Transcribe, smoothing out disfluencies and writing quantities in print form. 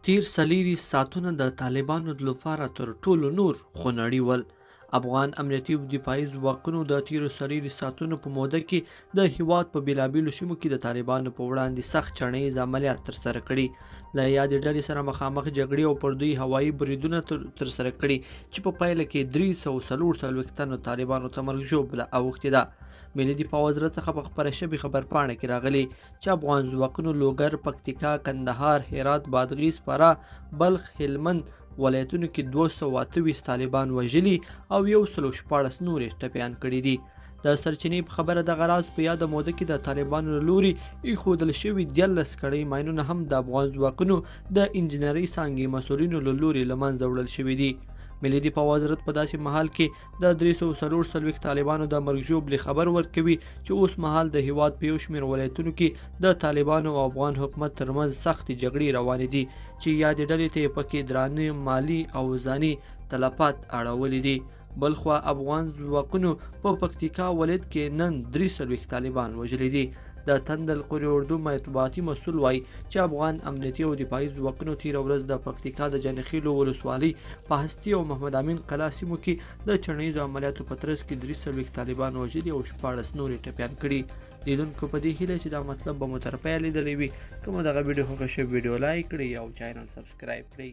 تیر څلېرې ساعتونه د طالبانو لپاره تر ټولو نور خونړي ول. افغان امنیتي او دفاعي ځواکونو د تیرو څلېرو ساعتونو په موده کې د هیواد په بېلابېلو سیمو کې د طالبانو په وړاندې سخت چڼیز عملیات ترسره کړي. له یادې ډلې سره مخامخ جګړې او پر دوی هوایي بریدونه ترسره کړي چې په پایله کې 344 تنو طالبانو ته مرګ ژوبله اوښتې ده. ملي دفاع وزارت څخه په خپره شوې خبرپاڼه کې راغلي چې افغان ځواکونو لوګر، پکتیکا، کندهار، هرات، بادغیس، فراه، بلخ، هلمند ولایتونو کې 228 طالبان وژلي او 114 نورې ټپیان کړي دي. د سرچینې په خبره دغه راز په یاده موده کې د طالبانو له لوري ایښودل شوي 13 کړۍ ماینونه هم د افغان ځواکونو د انجنیري څانګې مسؤلینو له لوري له منځه وړل شوي دي. ملي دفاع وزارت په داسې مهال کې د 344 طالبانو د مرګ ژوبلې خبر ورکوي چې اوس مهال د هیواد په یو شمېر ولایتونو کې د طالبانو او افغان حکومت ترمنځ سختې جګړې روانې دي چې یادې ډلې ته یې پکې درانه مالي او ځاني تلفات اړولي دي. بلخوا افغان ځواکونو په پکتیکا ولایت کې نن 43 طالبان وژلي دي. د تندل قوري اردو مطبوعاتي مسؤل وایي چې افغان امنیتي او دفاعي ځواکونو تېره ورځ د پکتیکا د جانخیلو ولسوالۍ په هستي او محمد امین قلعه سیمو کې د چڼیزو عملیاتو په ترڅ کې 43 طالبان وژلي او 14 نورې ټپیان کړي. لیدونکو په دې هیله چې دا مطلب به مو تر پایه لیدلی وي. که مو دغه ویډیو خوښه شوې ویډیو لایک کړئ او چینل سبسکرایب کړئ.